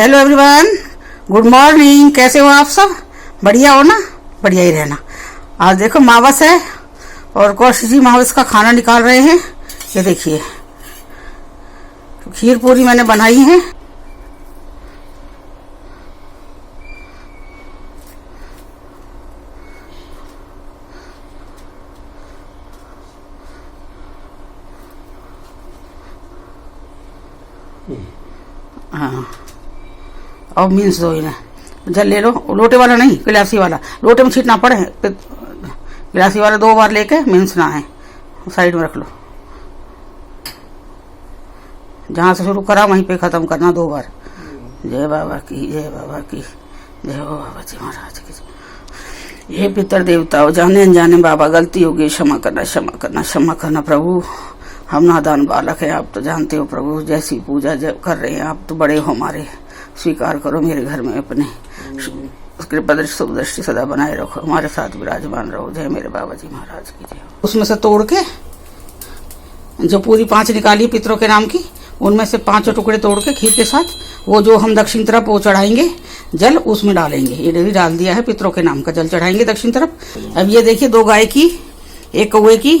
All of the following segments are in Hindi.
Hello everyone, good morning. कैसे हो आप सब? बढ़िया हो ना? बढ़िया ही रहना। आज देखो मावस है और कौशिक जी मावस का खाना निकाल रहे हैं। ये देखिए खीर पूरी मैंने बनाई है। हाँ, और मीन्स दो इन्हें जल ले लो। लोटे वाला नहीं, गिलासी वाला। लोटे में छीटना पड़े, गिलासी वाला 2 बार लेके मीन्स ना है। साइड में रख लो। जहाँ से शुरू करा वहीं पे खत्म करना 2 बार। जय बाबा की, जय बाबा की, जय हो बाबा जी महाराज की। ये पितर देवताओं, जाने अनजाने बाबा गलती होगी, क्षमा करना, क्षमा करना, क्षमा करना प्रभु। हम नादान बालक हैं, आप तो जानते हो प्रभु। जैसी पूजा जब कर रहे हैं आप तो बड़े हो हमारे, स्वीकार करो मेरे घर में अपने कृपा दृष्टि शुभ दृष्टि सदा बनाए रखो, हमारे साथ विराजमान रहो। जय मेरे बाबा जी महाराज की जय। उसमें से तोड़ के जो पूरी 5 निकाली पितरों के नाम की, उनमें से 5 टुकड़े तोड़ के खीर के साथ वो जो हम दक्षिण तरफ वो चढ़ाएंगे जल, उसमें डालेंगे। ये भी डाल दिया है, पितरों के नाम का जल चढ़ाएंगे दक्षिण तरफ। अब ये देखिए 2 गाय की, 1 कौवे की,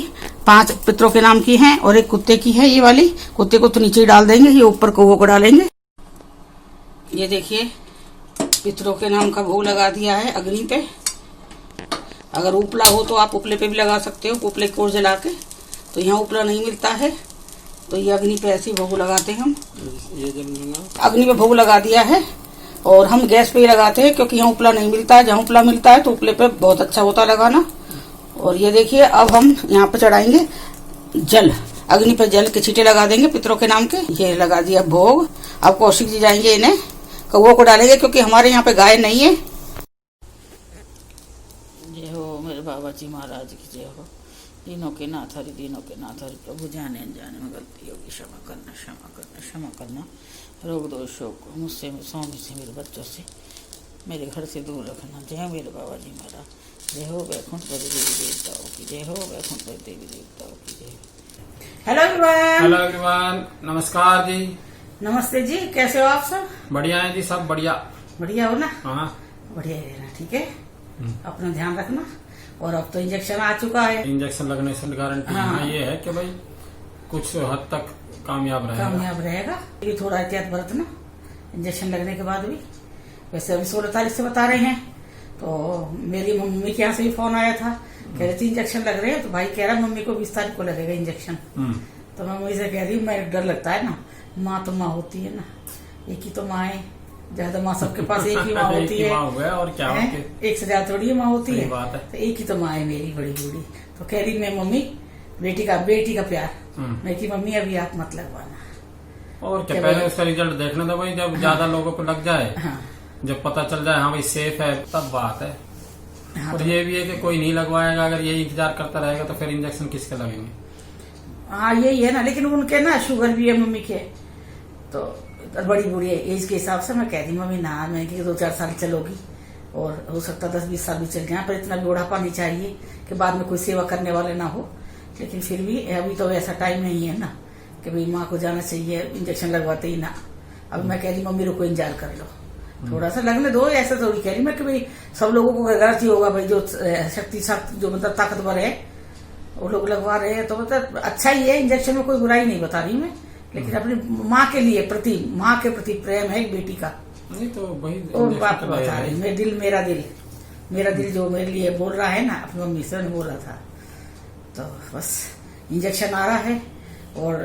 5 पितरों के नाम की हैं और 1 कुत्ते की है। ये वाली कुत्ते को तो नीचे ही डाल देंगे, ये ऊपर कौवों को डालेंगे। ये देखिए पितरों के नाम का भोग लगा दिया है अग्नि पे। अगर उपला हो तो आप उपले पे भी लगा सकते हो, उपले को जला के। तो यहाँ उपला नहीं मिलता है तो ये अग्नि पे ऐसे भोग लगाते हैं हम। ये अग्नि पे भोग लगा दिया है और हम गैस पे ही लगाते हैं क्योंकि यहाँ उपला नहीं मिलता है। जहाँ उपला मिलता है तो उपले पे बहुत अच्छा होता लगाना। और ये देखिए अब हम यहाँ पे चढ़ाएंगे जल, अग्नि पे जल के छींटे लगा देंगे पितरों के नाम के। ये लगा दिया भोग। अब कौशिक जी जाएंगे इन्हें कौवों को डालेंगे क्योंकि हमारे यहाँ पे गाय नहीं है। जय हो मेरे बाबा जी महाराज की जय हो। दीनों के नाथ हरि, दीनों के नाथ हरि प्रभु। जाने अनजाने में गलती होगी, क्षमा करना, क्षमा करना, क्षमा करना। रोग दोष शोक मुझसे, स्वामी से, मेरे बच्चों से, मेरे घर से दूर रखना। जय मेरे बाबा जी महाराज। जय हो वैकुंठपति देवी देवताओं की जय हो, वैकुंठपति देवी देवताओं की जय हो। Hello everyone. हेलो एवरीवन, नमस्कार जी। नमस्ते जी, कैसे हो आप सब? बढ़िया है जी, सब बढ़िया। बढ़िया हो ना? हाँ, बढ़िया ही रहना, ठीक है। अपना ध्यान रखना। और अब तो इंजेक्शन आ चुका है। इंजेक्शन लगने से गारंटी हाँ। ये है कि भाई कुछ हद तक कामयाब रहेगा। ये थोड़ा एहतियात बरतना इंजेक्शन लगने के बाद भी। वैसे अभी 16 तारीख से बता रहे हैं। तो मेरी मम्मी के यहाँ से भी फोन आया था, कह रही थी इंजेक्शन लग रहे हैं। तो भाई कह रहा मम्मी को 20 तारीख को लगेगा इंजेक्शन। तो मैं मम्मी से कह रही मैं डर लगता है ना, माँ तो माँ होती है ना, एक ही तो माँ है, ज्यादा माँ सबके पास एक ही माँ होती है। और क्या है? एक से ज्यादा थोड़ी माँ होती है। बात है। तो एक ही तो माँ है मेरी बड़ी बूढ़ी। तो कह रही मैं मम्मी बेटी का प्यार। मैं की मम्मी अभी आप मत लगवाना। और क्या, पहले उसका रिजल्ट देखने दो भाई। जब ज्यादा लोगों को लग जाए, जब पता चल जाए हाँ भाई सेफ है, तब बात है। हाँ, और ये भी है कि कोई नहीं लगवाएगा। अगर यही इंतजार करता रहेगा तो फिर इंजेक्शन किसके लगेंगे? हाँ यही है ना। लेकिन उनके ना शुगर भी है मम्मी के, तो बड़ी बुरी एज के हिसाब से मैं कह दी मम्मी ना, मैं 2-4 साल चलोगी और हो सकता 10-20 साल भी चल जाए, पर इतना भी बुढ़ापा नहीं चाहिए कि बाद में कोई सेवा करने वाले ना हो। लेकिन फिर भी अभी तो ऐसा टाइम नहीं है ना कि भाई माँ को जाना चाहिए इंजेक्शन लगवाते ही ना। अब मैं कह रही मम्मी रुको इंतजार कर लो, थोड़ा सा लगने दो। ऐसा थोड़ी कह रही मैं कि भाई सब लोगों को गलत ही होगा भाई, जो शक्तिशाली जो मतलब ताकतवर है वो लोग लगवा रहे हैं। तो मतलब अच्छा ही है, इंजेक्शन में कोई बुराई नहीं बता रही मैं। लेकिन अपनी माँ के लिए माँ के प्रति प्रेम है एक बेटी का, नहीं तो वही और बात बता रही। मेरा दिल जो मेरे लिए बोल रहा है ना, अपनी मम्मी से बोल रहा था। तो बस इंजेक्शन आ रहा है और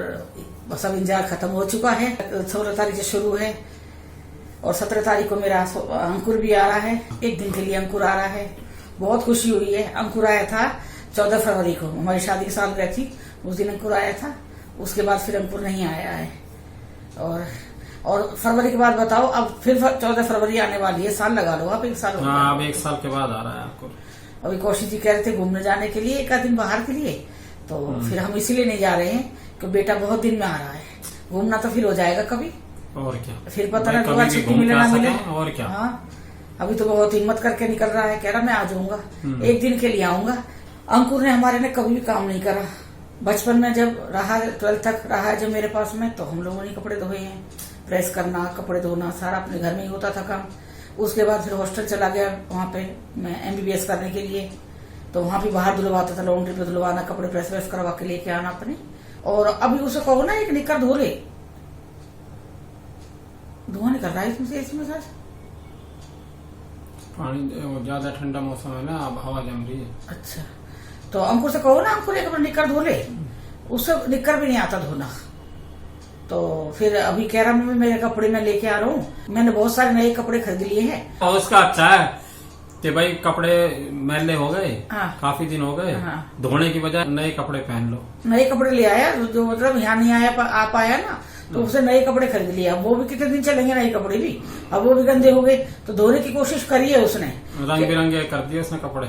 बस अब इंतजार खत्म हो चुका है। 16 तारीख से शुरू है और 17 तारीख को मेरा अंकुर भी आ रहा है। 1 दिन के लिए अंकुर आ रहा है। बहुत खुशी हुई है। अंकुर आया था 14 फरवरी को, हमारी शादी की सालगिरह थी, उस दिन अंकुर आया था। उसके बाद फिर अंकुर नहीं आया है। और फरवरी के बाद बताओ, अब फिर 14 फरवरी आने वाली है। साल लगा लो आप, 1 साल। हाँ, अब 1 साल के बाद आ रहा है अंकुर। अभी कौशिक जी कह रहे थे घूमने जाने के लिए 1 दिन बाहर के लिए। तो फिर हम इसीलिए नहीं जा रहे हैं कि बेटा बहुत दिन में आ रहा है। घूमना तो फिर हो जाएगा कभी, और क्या, फिर पता ना कभी छुट्टी मिले ना मिले। और क्या। हाँ, अभी तो बहुत हिम्मत करके निकल रहा है, कह रहा मैं आ जाऊंगा, 1 दिन के लिए आऊंगा। अंकुर ने हमारे ने कभी भी काम नहीं करा। बचपन में जब रहा, 12th तक रहा है जब मेरे पास में, तो हम लोगों ने कपड़े धोए हैं, प्रेस करना, कपड़े धोना, सारा अपने घर में ही होता था काम। उसके बाद फिर हॉस्टल चला गया वहां पे मैं MBBS करने के लिए, तो वहां भी बाहर धुलवाता था, लॉन्ड्री पे धुलवाना, कपड़े प्रेस वेस करवा के लेके आना अपने। और अभी उसे कहो ना एक निकर धो ले, धुआं निकल रहा है इसमें सर। पानी ज्यादा ठंडा मौसम है ना, अब हवा जम रही है। अच्छा, तो अंकुर से कहो ना, अंकुर एक अपना निकर धो ले, उससे निकर भी नहीं आता धोना। तो फिर अभी कह रहा मैं मेरे कपड़े में लेके आ रहा हूँ, मैंने बहुत सारे नए कपड़े खरीद लिए हैं। और उसका अच्छा है कि भाई कपड़े मैले हो गए, हाँ। काफी दिन हो गए, हाँ। धोने की बजाय नए कपड़े पहन लो। नए कपड़े ले आया, जो मतलब यहाँ नहीं आया आ पाया ना, तो उसे नए कपड़े खरीद लिया। वो भी कितने दिन चलेंगे नए कपड़े भी, अब वो भी गंदे हो गए, तो धोने की कोशिश करी है उसने, रंग बिरंगे कर दिए उसने कपड़े।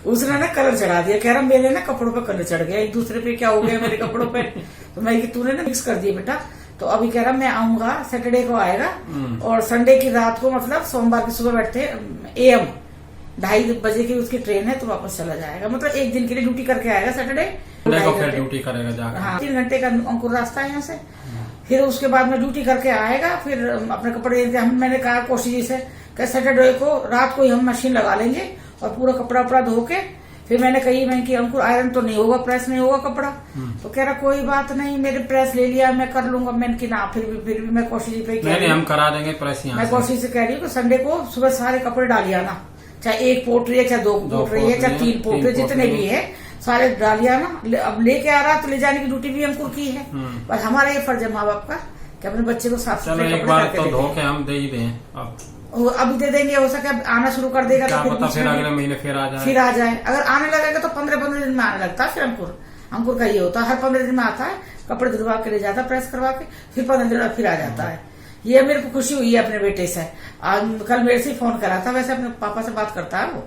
उसने ना कलर चढ़ा दिया, कह रहा मेरे ना कपड़ों पे कलर चढ़ गया, एक दूसरे पे क्या हो गया मेरे कपड़ों पे। तो मैं तूने ना मिक्स कर दिए बेटा। तो अभी कह रहा मैं आऊंगा, सैटरडे को आएगा, और संडे की रात को, मतलब सोमवार की सुबह बैठते AM 2:30 बजे की उसकी ट्रेन है, तो वापस चला जाएगा। मतलब एक दिन के लिए ड्यूटी करके आएगा सैटरडे, फिर ड्यूटी करेगा जाकर। हाँ, 3 घंटे का अंकुर रास्ता है यहाँ से। फिर उसके बाद में ड्यूटी करके आएगा, फिर अपने कपड़े मैंने कहा कोशिश जी से कि सैटरडे को रात को ही हम मशीन लगा लेंगे और पूरा कपड़ा उपड़ा धो के, फिर मैंने कही मैं कि अंकुर आयरन तो नहीं होगा, प्रेस नहीं होगा कपड़ा। तो कह रहा कोई बात नहीं, मेरे प्रेस ले लिया, मैं कर लूंगा। मैंने कि ना, फिर भी मैं कोशिश पे नहीं, हम करा देंगे प्रेस यहाँ। मैं कोशिश से कह रही हूँ कि संडे को सुबह सारे कपड़े डालिए ना, चाहे 1 पोटरी है, चाहे 2 पोटरी है, चाहे 3 पोटरी, जितने भी है सारे डालिया ना। अब लेके आ रहा तो ले जाने की ड्यूटी भी अंकुर की है, पर हमारा ये फर्ज है माँ बाप का कि अपने बच्चे को साफ सुथरे एक बार तो धो के हम दे ही दें। अभी दे देंगे, हो सके आना शुरू कर देगा तो फिर अगले महीने फिर आ जाए। अगर आने लगेगा तो 15-15 दिन में आने लगता है। फिर अंकुर का ये होता है, हर 15 दिन में आता है, कपड़े धुलवा के ले जाता है, प्रेस करवा के, फिर 15 दिन में फिर आ जाता है। ये मेरे को खुशी हुई है अपने बेटे से। कल मेरे से फोन करा था, वैसे अपने पापा से बात करता है वो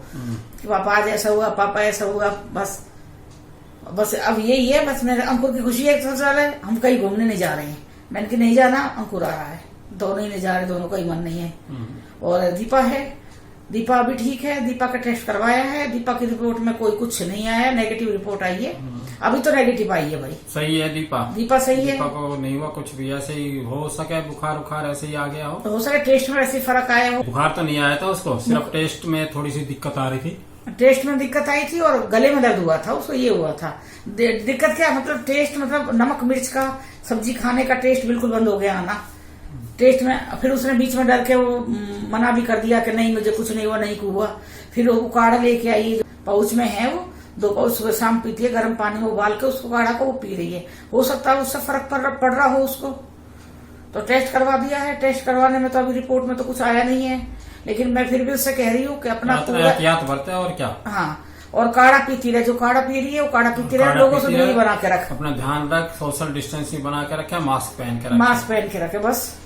कि पापा आज ऐसा हुआ, पापा ऐसा हुआ। बस अब यही है, बस मेरे अंकुर की खुशी है। सबसे ज्यादा हम कहीं घूमने नहीं जा रहे हैं, मैंने कि नहीं जाना, अंकुर आ रहा है, दोनों ही नहीं जा रहे, दोनों का ही मन नहीं है। और दीपा है, दीपा अभी ठीक है, दीपा का टेस्ट करवाया है, दीपा की रिपोर्ट में कोई कुछ नहीं आया, नेगेटिव रिपोर्ट आई है। अभी तो नेगेटिव आई है भाई। सही है दीपा सही है, दीपा को नहीं हुआ कुछ भी, ऐसे ही हो सके बुखार ऐसे ही आ गया हो सके टेस्ट में ऐसे फर्क आया हो। बुखार तो नहीं आया था उसको, सिर्फ टेस्ट में थोड़ी सी दिक्कत आ रही थी। टेस्ट में दिक्कत आई थी और गले में दर्द हुआ था उसको, ये हुआ था। दिक्कत क्या, मतलब टेस्ट, मतलब नमक मिर्च का सब्जी खाने का टेस्ट बिल्कुल बंद हो गया आना टेस्ट में। फिर उसने बीच में डर के वो मना भी कर दिया कि नहीं मुझे कुछ नहीं हुआ, नहीं हुआ। फिर वो काढ़ा लेके आई, पाउच में है वो, 2 पाउच सुबह शाम पीती है, गर्म पानी में उबाल के उसको काढ़ा को वो पी रही है। हो सकता है उससे फर्क पड़ रहा हो उसको। तो टेस्ट करवा दिया है, टेस्ट करवाने में तो अभी रिपोर्ट में तो कुछ आया नहीं है, लेकिन मैं फिर भी उससे कह रही हूँ कि अपना एहतियात बरते और क्या। हाँ, और काढ़ा पीती रहे, जो काढ़ा पी रही है वो काढ़ा पीती रहे, लोगों से दूरी बना के रख, अपना ध्यान रख, सोशल डिस्टेंसिंग बना के रखे, मास्क पहन के रखे, बस।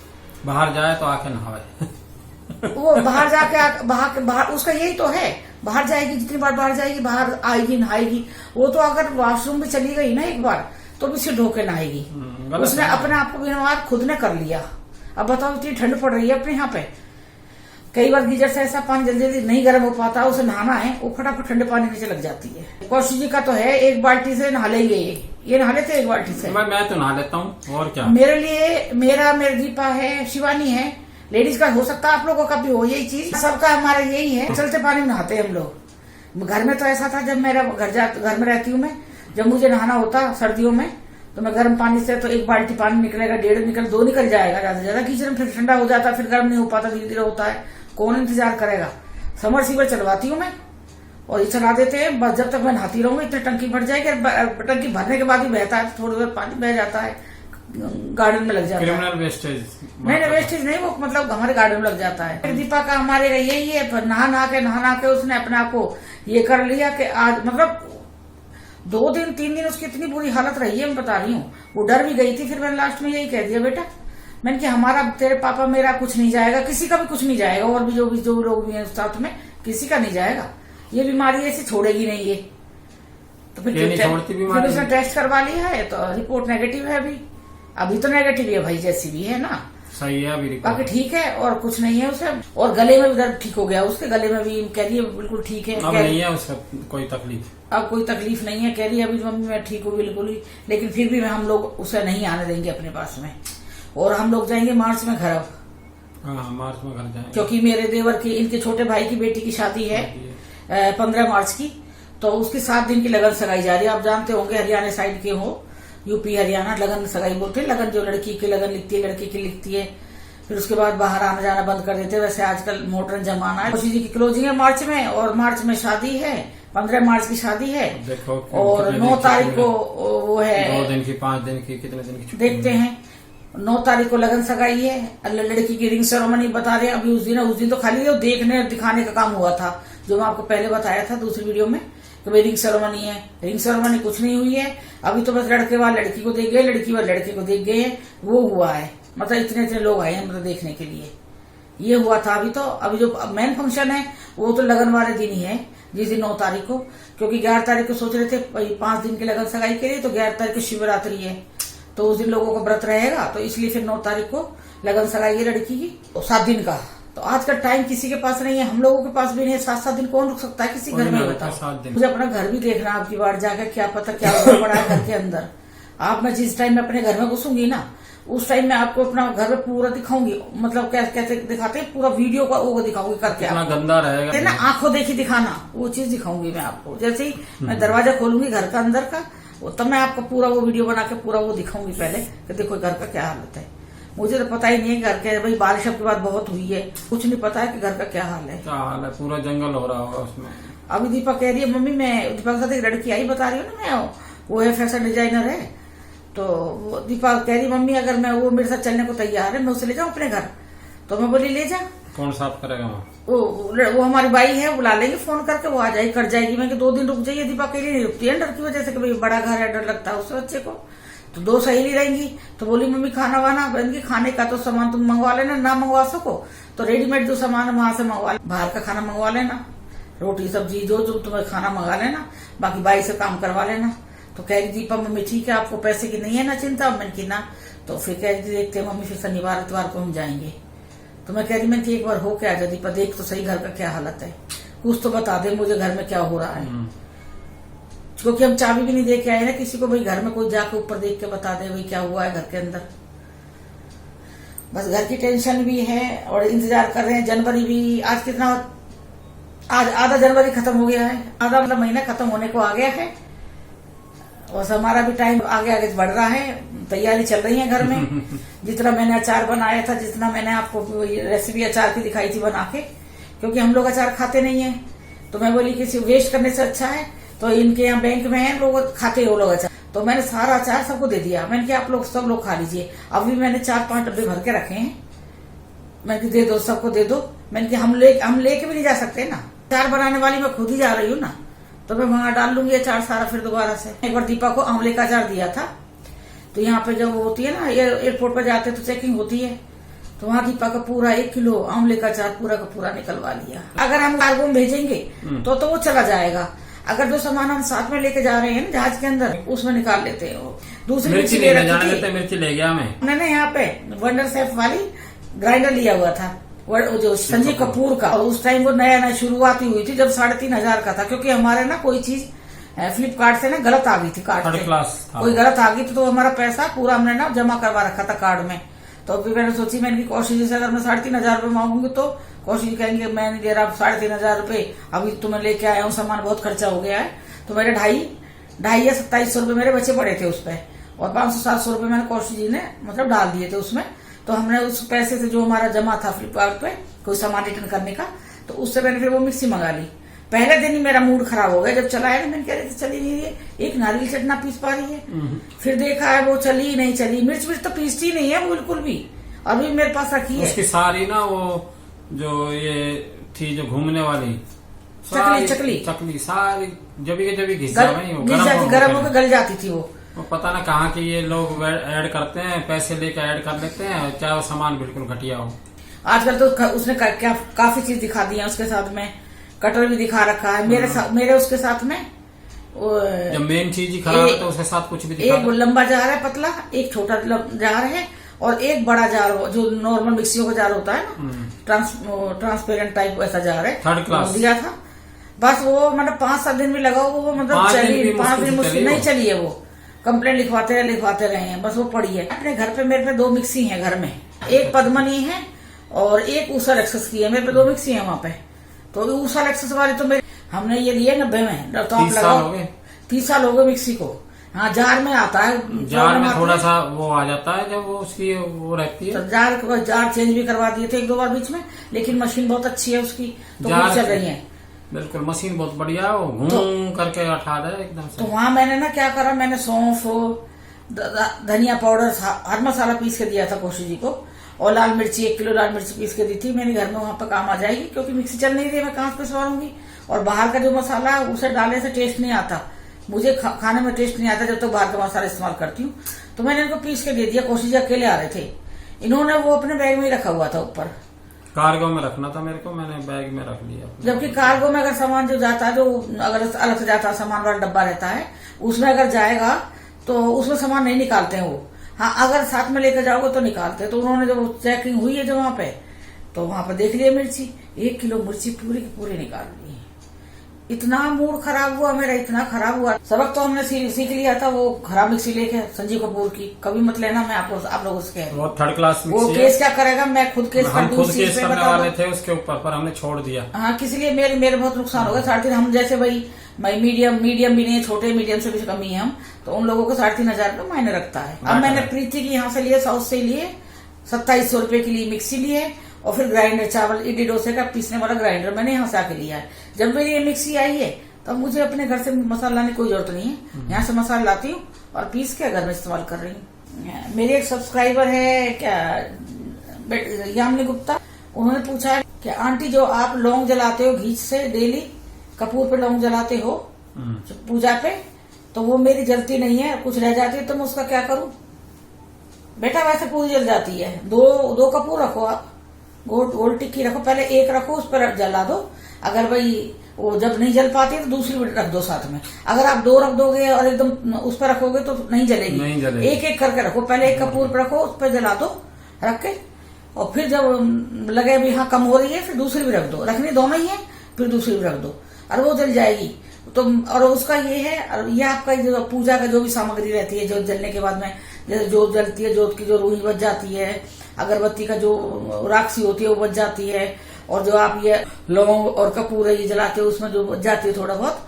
बाहर जाए तो आके नहावे। वो बाहर जाके बाहर उसका यही तो है, बाहर जाएगी, जितनी बार बाहर जाएगी, बाहर आएगी नहाएगी। वो तो अगर वॉशरूम भी चली गई ना एक बार, तो भी सिर ढोके नहाएगी। उसने अपने आप को बीमार खुद ने कर लिया। अब बताओ इतनी ठंड पड़ रही है अपने यहाँ पे, कई बार गीजर से ऐसा पानी जल्दी जल्दी नहीं गर्म हो पाता, उसे नहाना है वो फटाफट ठंडे पानी नीचे लग जाती है। कौशिक जी का तो है 1 बाल्टी से नहा लेंगे, ये नहा लेते 1 बाल्टी से। मैं तो नहा लेता हूँ और क्या। मेरे लिए मेरे दीपा है, शिवानी है, लेडीज का हो सकता है आप लोगों का भी हो यही चीज, सबका हमारा यही है, चलते पानी में नहाते हैं हम लोग। घर में तो ऐसा था, जब मेरा घर में रहती हूँ मैं, जब मुझे नहाना होता सर्दियों में, तो मैं गर्म पानी से तो 1 बाल्टी पानी निकलेगा, 2 निकल जाएगा ज्यादा से ज्यादा। किचन में फिर ठंडा हो जाता, फिर गर्म नहीं हो पाता, धीरे धीरे होता है, कौन इंतजार करेगा। समर सीवर चलवाती हूँ मैं, और ये चला देते हैं बस, जब तक मैं नहाती रहूंगी इतनी टंकी भर जाएगी। टंकी भरने के बाद ही बहता है, थोड़ी देर पानी बह जाता है, गार्डन में लग जाता है। वेस्टेज नहीं, वेस्टेज नहीं, वो मतलब हमारे गार्डन में लग जाता है। दीपा का हमारे का यही है, पर नहा के उसने अपने आप को ये कर लिया कि आज मतलब 2 दिन 3 दिन उसकी इतनी बुरी हालत रही है, मैं बता रही हूँ। वो डर भी गई थी, फिर मैंने लास्ट में यही कह दिया, बेटा मैंने कि हमारा, तेरे पापा मेरा कुछ नहीं जाएगा, किसी का भी कुछ नहीं जाएगा, और भी जो लोग भी हैं साथ में, किसी का नहीं जाएगा। ये बीमारी ऐसे छोड़ेगी नहीं ये। तो फिर उसने टेस्ट करवा लिया है, तो रिपोर्ट नेगेटिव है अभी तो नेगेटिव है भाई, जैसी भी है ना। सही है अभी रिपोर्ट। बाकी ठीक है और कुछ नहीं है उसे। और गले में भी दर्द ठीक हो गया उसके, गले में भी कह रही है बिल्कुल ठीक है। अब नहीं है उसका कोई तकलीफ? अब कोई तकलीफ नहीं है, कह रही है अभी मम्मी मैं ठीक हूँ बिल्कुल ही। लेकिन फिर भी हम लोग उसे नहीं आने देंगे अपने पास में। और हम लोग जाएंगे मार्च में घर। अब हाँ मार्च में घर जाएंगे, क्योंकि मेरे देवर की, इनके छोटे भाई की बेटी की शादी है 15 मार्च की। तो उसकी 7 दिन की लगन सगाई जा रही है। आप जानते होंगे हरियाणा साइड के हो, यूपी हरियाणा लगन सगाई बोलते हैं। लगन जो लड़की की लगन लिखती है, लड़के की लिखती है, फिर उसके बाद बाहर आना जाना बंद कर देते हैं। वैसे आजकल मॉडर्न जमाना है। खुशी जी की क्लोजिंग है मार्च में, और मार्च में शादी है, 15 मार्च की शादी है। देखो और 9 तारीख को वो है 2 दिन की, 5 दिन की, कितने दिन की देखते हैं। 9 तारीख को लगन सगाई है। लड़की की रिंग सेरेमनी बता रहे हैं अभी। उस दिन तो खाली वो देखने और दिखाने का काम हुआ था, जो मैं आपको पहले बताया था दूसरी वीडियो में कि भाई रिंग सेरेमनी है। रिंग सेरेमनी कुछ नहीं हुई है अभी। तो बस लड़के वाले लड़की को देख गए, लड़की वाले लड़के को देख गए, वो हुआ है। मतलब इतने लोग आए हैं मतलब देखने के लिए, ये हुआ था अभी। तो अभी जो मेन फंक्शन है वो तो लगन वाले दिन ही है, जिस दिन 9 तारीख को। क्योंकि 11 तारीख को सोच रहे थे 5 दिन की लगन सगाई के लिए, तो 11 तारीख को शिवरात्रि है, तो उस दिन लोगों का व्रत रहेगा। तो इसलिए फिर 9 तारीख को लगन सगाई है लड़की की, 7 दिन का। तो आज का टाइम किसी के पास नहीं है, हम लोगों के पास भी नहीं है। 7-7 दिन कौन रुक सकता है किसी घर में? बताओ। मुझे अपना घर भी देखना आपकी बार जाकर, क्या पता क्या पड़ा है घर के अंदर। आप मैं जिस टाइम में अपने घर में घुसूंगी ना, उस टाइम में आपको अपना घर में पूरा दिखाऊंगी। मतलब कैसे दिखाते हैं, पूरा वीडियो का वो दिखाऊंगी करके। गंदा रहेगा ना, आंखों देखी दिखाना, वो चीज दिखाऊंगी मैं आपको। जैसे ही मैं दरवाजा खोलूंगी घर का अंदर का, तब मैं आपको पूरा वो वीडियो बना के पूरा वो दिखाऊंगी पहले कि देखो घर का क्या हालत है। मुझे तो पता ही नहीं है घर के, भाई बारिश अब के बाद बहुत हुई है, कुछ नहीं पता है कि घर का क्या हाल है। क्या हाल है, पूरा जंगल हो रहा होगा उसमें। अभी दीपा कह रही है मम्मी, मैं दीपा के साथ एक लड़की आई, बता रही हूँ ना मैं, वो है फैशन डिजाइनर है। तो दीपा कह रही मम्मी अगर मैं, वो मेरे साथ चलने को तैयार है, मैं उसे ले जाऊँ अपने घर। तो मैं बोली ले जा। कौन साफ करेगा वहाँ? वो हमारी बाई है, बुला लेंगे फोन करके, वो आ जाएगी, कर जाएगी। मैं 2 दिन रुक जाइए। दीपा के लिए नहीं रुकती है डर की वजह से कि भाई बड़ा घर है, डर लगता है उससे बच्चे को। तो 2 सहेली रहेंगी। तो बोली मम्मी खाना वाना बन के, खाने का तो सामान तुम मंगवा लेना, ना मंगवा सको तो रेडीमेड जो सामान है वहां से मंगवा, बाहर का खाना मंगवा लेना, रोटी सब्जी जो तुम्हें खाना मंगा लेना, बाकी बाई से काम करवा लेना। तो कह रही दीपा मम्मी ठीक है, आपको पैसे की नहीं है ना चिंता। मैंने की ना। तो फिर कह रही देखते हैं मम्मी, फिर शनिवार इतवार को हम जाएंगे। तो मैं कह रही मैं एक बार हो के आ जा दीपा, देख तो सही घर का क्या हालत है, कुछ तो बता दे मुझे घर में क्या हो रहा है। क्योंकि हम चाबी भी नहीं दे के आए ना किसी को, भाई घर में कोई जाके ऊपर देख के बता दे भाई क्या हुआ है घर के अंदर। बस घर की टेंशन भी है और इंतजार कर रहे हैं। जनवरी भी आज कितना, आज आधा जनवरी खत्म हो गया है, आधा मतलब महीना खत्म होने को आ गया है। और हमारा भी टाइम आगे आगे बढ़ रहा है, तैयारी चल रही है घर में। जितना मैंने अचार बनाया था, जितना मैंने आपको रेसिपी अचार की दिखाई थी बना के, क्योंकि हम लोग अचार खाते नहीं है। तो मैं बोली किसी वेस्ट करने से अच्छा है, तो इनके यहाँ बैंक में है, लोग खाते वो लोग अचार। तो मैंने सारा अचार सबको दे दिया। मैंने कहा आप लोग सब लोग खा लीजिए। अभी मैंने 4-5 डब्बे भर के रखे हैं। मैंने दे दो, सबको दे दो। मैंने कहा हम लेके भी नहीं जा सकते ना, अचार बनाने वाली मैं खुद ही जा रही हूँ ना, तो मैं वहां डाल लूंगी अचार सारा फिर दोबारा से। एक बार दीपा को आंवले का अचार दिया था। तो यहाँ पे जब होती है ना, एयरपोर्ट पर जाते तो चेकिंग होती है, तो वहां दीपा का पूरा 1 किलो आंवले का अचार पूरा का पूरा निकलवा लिया। अगर हम कार्गो में भेजेंगे तो वो चला जाएगा। अगर जो सामान हम साथ में लेके जा रहे हैं ना जहाज के अंदर, उसमें निकाल लेते हैं। वो दूसरी मिर्ची ले रखी थी, मिर्ची ले गया मैंने यहाँ पे वंडर सेफ वाली ग्राइंडर लिया हुआ था, जो संजीव कपूर का। और उस टाइम वो नया शुरुआत ही हुई थी जब 3,500 का था। क्योंकि हमारे ना कोई चीज फ्लिपकार्ट से ना गलत आ गई थी, कार्ड से कोई गलत आ गई तो हमारा पैसा पूरा हमने ना जमा करवा रखा था कार्ड में। तो फिर मैंने सोची, मैंने कौशिक जी से अगर मैं 3,500 रुपए मांगूंगी तो कौशिक जी कहेंगे मैं नहीं दे रहा 3,500 रुपए, अभी तुम्हें लेके आया हूँ सामान, बहुत खर्चा हो गया है। तो मेरे 2,500 या 2,700 रुपए मेरे बचे पड़े थे उस पर, और 500-700 रुपए मैंने कौशिक जी ने मतलब डाल दिए थे उसमें। तो हमने उस पैसे से जो हमारा जमा था फ्लिपकार्ट पे कोई सामान रिटर्न करने का, तो उससे मैंने फिर वो मिक्सी मंगा ली। पहले दिन ही मेरा मूड खराब हो गया जब चलाया ना, मैंने कह रही थी चली नहीं रही है, एक नारियल चटना पीस पा रही है। फिर देखा है वो चली ही नहीं, चली मिर्च तो पीसती नहीं है बिल्कुल भी, अभी मेरे पास रखी है। उसकी सारी ना वो जो ये थी जो घूमने वाली चकली सारी जबी घिस जाती, गर्म होकर गल जाती थी वो पता ना कहाँ के ये लोग ऐड करते हैं, पैसे लेकर ऐड कर लेते हैं, चाहे वो सामान बिल्कुल घटिया हो। आजकल तो उसने काफी चीज दिखा दी है, उसके साथ में कटर भी दिखा रखा है। मेरे उसके साथ में जब मेन चीज ही खराब है तो उसके साथ कुछ भी दिखा। एक लंबा जार है पतला, एक छोटा जार है, और एक बड़ा जार जो नॉर्मल मिक्सियों का जार होता है ना, ट्रांसपेरेंट टाइप वैसा जार है, 3rd क्लास दिया था। बस वो मतलब 5-7 दिन भी लगा, वो मतलब चली 5 दिन मुश्किल नहीं चली है। वो कंप्लेंट लिखवाते रहे हैं, बस वो पड़ी है। अपने घर पे मेरे पे 2 मिक्सी है घर में, एक पद्मनी है और एक ऊषा लेक्सस की है। मेरे पे 2 मिक्सी है वहाँ पे। तो ऊषा लेक्सस वाली तो मेरे हमने ये लिए 90 में, तो आप लगाओ 30 साल हो गए मिक्सी को। हाँ, जार में आता है, जार में थोड़ा सा वो आ जाता है जब वो उसकी वो रहती है। तो जार चेंज भी करवा दिए थे 1-2 बार बीच में, लेकिन मशीन बहुत अच्छी है उसकी, तो वो चल रही है। बिल्कुल मशीन बहुत बढ़िया है, वो घूम करके उठा दे एकदम से। तो वहाँ मैंने ना क्या करा, मैंने सौंफ, धनिया पाउडर, हर मसाला पीस के दिया था कौशी जी को, और लाल मिर्ची 1 किलो लाल मिर्ची पीस के दी थी। मेरे घर में वहाँ पर काम आ जाएगी, क्योंकि मिक्सी चल नहीं रही, मैं कहाँ पे पिसवाऊंगी। और बाहर का जो मसाला है उसे डालने से टेस्ट नहीं आता, मुझे खाने में टेस्ट नहीं आता जब तो बाहर का मसाला इस्तेमाल करती हूँ। तो मैंने इनको पीस के दे दिया। कौशी जी अकेले आ रहे थे, इन्होंने वो अपने बैग में ही रखा हुआ था ऊपर। कार्गो में रखना था मेरे को, मैंने बैग में रख लिया। जबकि कार्गो में अगर सामान जो जाता है, जो अगर अलग से जाता है सामान वाला डब्बा रहता है, उसमें अगर जाएगा तो उसमें सामान नहीं निकालते हैं वो। हाँ, अगर साथ में लेकर जाओगे तो निकालते हैं। तो उन्होंने जब चेकिंग हुई है जो वहां पे, तो वहां पर देख लिया मिर्ची, 1 किलो मिर्ची पूरी की पूरी निकाल ली। इतना मूड खराब हुआ मेरा, इतना खराब हुआ। सबक तो हमने सीख लिया था, वो खराब मिक्सी लेके संजीव कपूर की कभी मत लेना, मैं आप लोगों से कह रही हूँ। वो 3rd क्लास वो केस क्या करेगा, मैं खुद केस करने वाले थे उसके ऊपर, पर हमने छोड़ दिया। हाँ, किसी लिए मेरे बहुत नुकसान हो गया। 3.5 हम जैसे भाई मीडियम भी नहीं है, छोटे मीडियम से भी कमी है हम, तो उन लोगों को 3,500 रुपये मायने रखता है। अब मैंने प्रीति की यहाँ से लिए, साउथ से लिए, 2700 रुपए के लिए मिक्सी ली है, और फिर ग्राइंडर, चावल इडली डोसे का पीसने वाला ग्राइंडर मैंने यहाँ से आके लिया है। जब मेरी ये मिक्सी आई है तब मुझे अपने घर से मसाला लाने की कोई जरूरत नहीं है, यहाँ से मसाला लाती हूँ और पीस के घर में इस्तेमाल कर रही हूँ। मेरे एक सब्सक्राइबर है क्या, यामिनी गुप्ता, उन्होंने पूछा है कि आंटी जो आप लौंग जलाते हो घी से डेली, कपूर पे लौंग जलाते हो पूजा पे, तो वो मेरी जलती नहीं है, कुछ रह जाती है तो मैं उसका क्या करूं? बेटा वैसे पूरी जल जाती है। 2 कपूर रखो आप, गोल टिक्की रखो, पहले 1 रखो, उस पर जला दो। अगर भाई वो जब नहीं जल पाती है तो दूसरी रख दो साथ में। अगर आप 2 रख दोगे और एकदम उस पर रखोगे तो नहीं जलेगी। 1-1 करके रखो, पहले 1 कपूर पर रखो, उस पर जला दो रख के, और फिर जब लगे भी हाँ कम हो रही है फिर दूसरी भी रख दो, रखनी दोनों ही है, फिर दूसरी भी रख दो और वो जल जाएगी। तो और उसका ये है, और ये आपका जो पूजा का जो भी सामग्री रहती है, जोत जलने के बाद में जैसे जोत जलती है, जोत की जो रूही बच जाती है, अगरबत्ती का जो राखसी होती है वो बच जाती है, और जो आप ये लौंग और कपूर ये जलाते हो उसमें जो बच जाती है थोड़ा बहुत,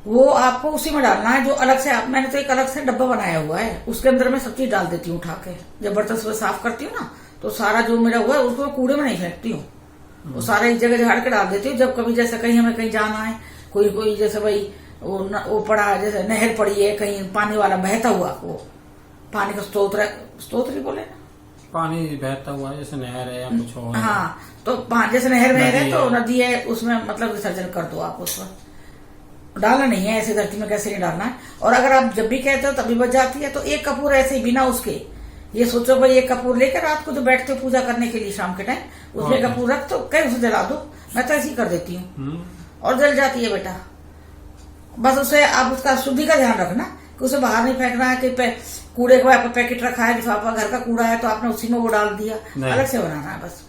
वो आपको उसी में डालना है। जो अलग से मैंने तो एक अलग से डब्बा बनाया हुआ है, उसके अंदर मैं सब चीज डाल देती हूँ उठा के। जब बर्तन सुबह साफ करती हूँ ना, तो सारा जो मेरा हुआ है उसको मैं कूड़े में नहीं फेंकती हूँ, वो सारा एक जगह झाड़ के डाल देती हूँ। जब कभी जैसे कहीं हमें कहीं जाना है, कोई जैसे भाई वो पड़ा है, जैसे नहर पड़ी है कहीं, पानी वाला बहता हुआ, वो पानी का स्रोत ही बोले ना, पानी बहता हुआ जैसे नहर है या कुछ और। हाँ, तो जैसे नहर में है तो नदी है, उसमें मतलब विसर्जन कर दो आप। उसमें डालना नहीं है, ऐसे धरती में कैसे नहीं डालना है। और अगर आप जब भी कहते हो तभी बच जाती है, तो 1 कपूर ऐसे ही बिना उसके, ये सोचो भाई 1 कपूर लेकर रात को जो बैठते हो पूजा करने के लिए शाम के टाइम, उसमें कपूर रख तो कहीं उसे जला दो। मैं तो ऐसे ही कर देती हूँ और जल जाती है बेटा। बस उसे आप उसका शुद्धि का ध्यान रखना कि उसे बाहर नहीं फेंकना है कि कूड़े का आपका पैकेट रखा है, लिफाफा घर का कूड़ा है तो आपने उसी में वो डाल दिया, अलग से बनाना है बस।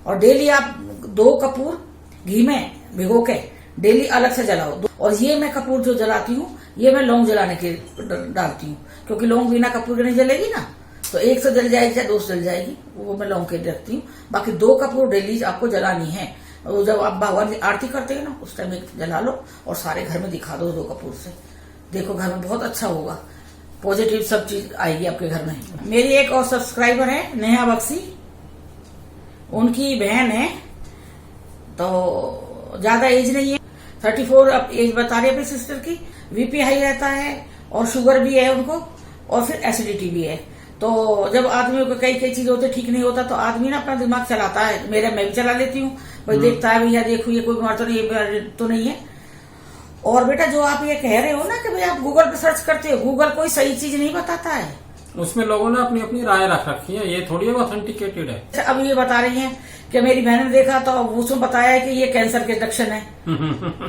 और डेली आप 2 कपूर घी में भिगो के डेली अलग से जलाओ। और ये मैं कपूर जो जलाती हूँ ये मैं लौंग जलाने के डालती हूँ, क्योंकि लौंग बिना कपूर के नहीं जलेगी ना, तो 1 से जल जाएगी या 2 से जल जाएगी, वो मैं लौंग के रखती हूँ। बाकी 2 कपूर डेली आपको जलानी है। वो जब आप भगवान की आरती करते हैं ना, उस टाइम 1 जला लो और सारे घर में दिखा दो 2 कपूर से। देखो घर में बहुत अच्छा होगा, पॉजिटिव सब चीज आएगी आपके घर में। मेरी एक और सब्सक्राइबर है नेहा बख्शी, उनकी बहन है, तो ज्यादा एज नहीं है, 34 अब एज बता रही है अपनी सिस्टर की। बीपी हाई रहता है और शुगर भी है उनको, और फिर एसिडिटी भी है। तो जब आदमी को कई चीज होते ठीक नहीं होता, तो आदमी ना अपना दिमाग चलाता है। मैं भी चला लेती हूँ, भाई देखता है भैया देखो ये कोई बीमार तो नहीं है। और बेटा जो आप ये कह रहे हो ना कि भाई आप गूगल पे सर्च करते हो, गूगल कोई सही चीज नहीं बताता है, उसमें लोगों ने अपनी अपनी राय रख रखी है, ये थोड़ी ऑथेंटिकेटेड है। अब ये बता रही हैं कि मेरी बहन ने देखा तो उसमें बताया है कि ये कैंसर के लक्षण है।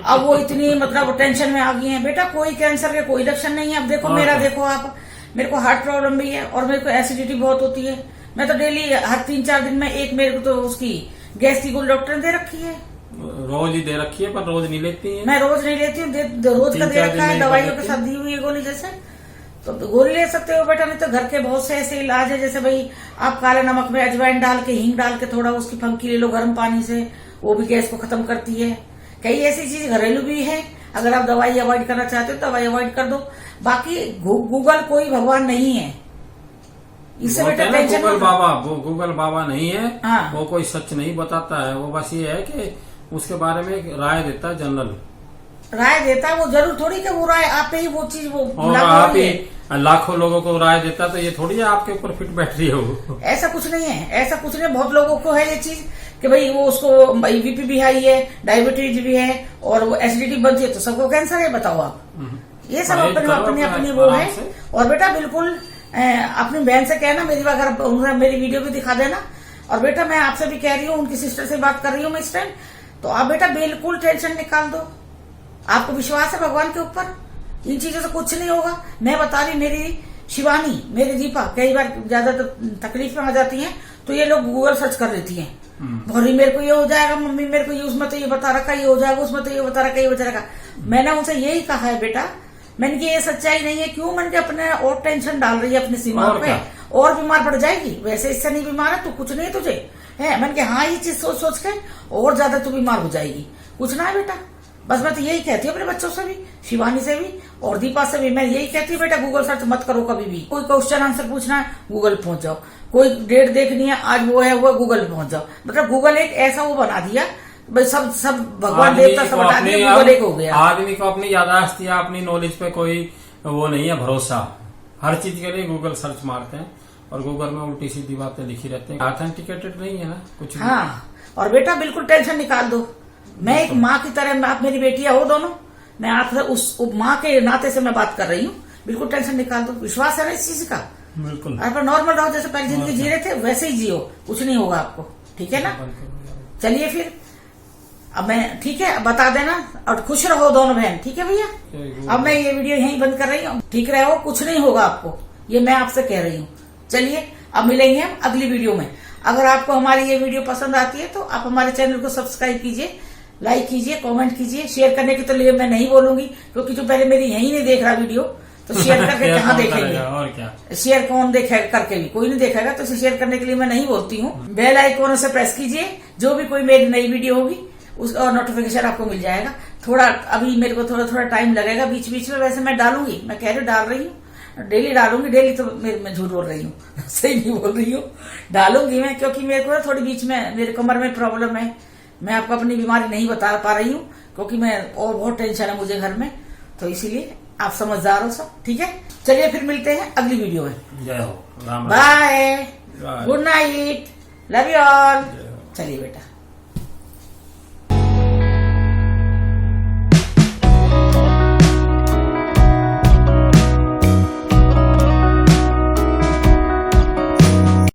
अब वो इतनी मतलब टेंशन में आ गई हैं। बेटा कोई कैंसर के कोई लक्षण नहीं है। अब देखो मेरा देखो आप, मेरे को हार्ट प्रॉब्लम भी है और मेरे को एसिडिटी बहुत होती है। मैं तो डेली हर 3-4 दिन में एक मेरे को तो उसकी गैस की गोली डॉक्टर ने दे रखी है। रोज ही दे रखी है पर रोज नहीं लेती है? मैं रोज नहीं लेती हूँ, रोज का दे रखा है, दवाइयों के साथ दी हुई है गोली। जैसे तो गोली ले सकते हो बेटा, नहीं तो घर के बहुत से ऐसे इलाज है, जैसे भाई आप काले नमक में अजवाइन डाल के, हींग डाल के थोड़ा उसकी फंकी ले लो गर्म पानी से, वो भी गैस को खत्म करती है। कई ऐसी चीज घरेलू भी है, अगर आप दवाई अवॉइड करना चाहते हो तो दवाई अवॉइड कर दो। बाकी गूगल कोई भगवान नहीं है, इससे बेटा टेंशन। गूगल बाबा नहीं है। हाँ। वो कोई सच नहीं बताता है, वो बस ये है कि उसके बारे में एक राय देता है, जनरल राय देता है। वो जरूर थोड़ी कि वो राय आप पे ही वो चीज वो और आप ही लाखों लोगों को राय देता, तो ये थोड़ी है आपके ऊपर फिट बैठ रही हो। ऐसा कुछ नहीं है, ऐसा कुछ नहीं। बहुत लोगों को है ये चीज कि भाई वो उसको बीपी भी हाई है, डायबिटीज भी है और वो एसिडिटी बनती है, तो सबको कैंसर है, बताओ आप। ये सब अपनी अपनी वो है। और बेटा बिल्कुल अपनी बहन से कहना, मेरी अगर मेरी वीडियो भी दिखा देना। और बेटा मैं आपसे भी कह रही हूँ, उनकी सिस्टर से बात कर रही हूँ मैं इस टाइम, तो आप बेटा बिल्कुल टेंशन निकाल दो। आपको विश्वास है भगवान के ऊपर, इन चीजों से कुछ नहीं होगा। मैं बता रही, मेरी शिवानी, मेरी दीपा कई बार ज्यादा तकलीफ में आ जाती हैं, तो ये लोग गूगल सर्च कर लेती हैं। भौरी मेरे को ये हो जाएगा, मम्मी मेरे को ये, उसमें तो ये बता रखा, ये हो जाएगा, उसमें तो ये बता रखा, ये हो जाएगा। मैंने उनसे यही कहा है बेटा, मैंने कि ये सच्चाई नहीं है, क्यों मैंने अपने और टेंशन डाल रही है अपने सीमा पे, और बीमार पड़ जाएगी। वैसे इससे नहीं बीमार है तो कुछ नहीं है तुझे, है। मैंने कहा हाँ, ये चीज सोच सोच के और ज्यादा तू बीमार हो जाएगी, कुछ ना है बेटा। बस मैं तो यही कहती हूँ अपने बच्चों से भी, शिवानी से भी और दीपा से भी, मैं यही कहती हूँ बेटा गूगल सर्च मत करो कभी भी। कोई क्वेश्चन आंसर पूछना है गूगल पहुंच जाओ, कोई डेट देखनी है आज वो है वो गूगल पहुंच जाओ। मतलब गूगल एक ऐसा वो बना दिया भाई, सब भगवान देवता सब बता दिया, गूगल एक हो गया। आदमी को अपनी याददाश्त या अपनी नॉलेज पे कोई वो नहीं है भरोसा। हर चीज के लिए गूगल सर्च मारते हैं और गूगल में उल्टी सीधी बातें लिखी रहती हैं, ऑथेंटिकेटेड नहीं है ना कुछ भी। हाँ, और बेटा बिल्कुल टेंशन निकाल दो। मैं एक माँ की तरह, आप मेरी बेटियां हो दोनों, मैं आपसे उस माँ के नाते से मैं बात कर रही हूँ। बिल्कुल टेंशन निकाल दो, विश्वास है ना इस चीज का। बिल्कुल आप नॉर्मल रहो, जैसे पहले जिंदगी जी रहे थे वैसे ही जियो, कुछ नहीं होगा आपको, ठीक है ना। चलिए फिर अब मैं, ठीक है, बता देना और खुश रहो दोनों बहन, ठीक है भैया। अब मैं ये वीडियो यहीं बंद कर रही हूँ, ठीक रहो, कुछ नहीं होगा आपको, ये मैं आपसे कह रही हूँ। चलिए अब मिलेंगे हम अगली वीडियो में। अगर आपको हमारी ये वीडियो पसंद आती है तो आप हमारे चैनल को सब्सक्राइब कीजिए, लाइक कीजिए, कमेंट कीजिए। शेयर करने के तो लिए मैं नहीं बोलूंगी, क्योंकि जो पहले मेरी यही नहीं देख रहा वीडियो, तो शेयर करके कहाँ देखेंगे, और क्या शेयर कौन देखेगा, करके भी कोई नहीं देखेगा, तो इसे शेयर करने के लिए मैं नहीं बोलती हूँ। बेल आइकन से प्रेस कीजिए, जो भी कोई मेरी नई वीडियो होगी उसका नोटिफिकेशन आपको मिल जाएगा। थोड़ा अभी मेरे को थोड़ा टाइम लगेगा बीच बीच में, वैसे मैं डालूंगी, मैं कह रही हूँ डाल रही हूँ, डेली डालूंगी। डेली तो मैं झूठ बोल रही हूँ सही नहीं बोल रही हूँ, डालूंगी मैं, क्योंकि मेरे को थोड़ी बीच में मेरे कमर में प्रॉब्लम है। मैं आपको अपनी बीमारी नहीं बता पा रही हूँ, क्योंकि मैं और बहुत टेंशन है मुझे घर में, तो इसीलिए आप समझदार हो सब, ठीक है। चलिए फिर मिलते हैं अगली वीडियो में। जय हो, bye, good night, love you all. चलिए बेटा।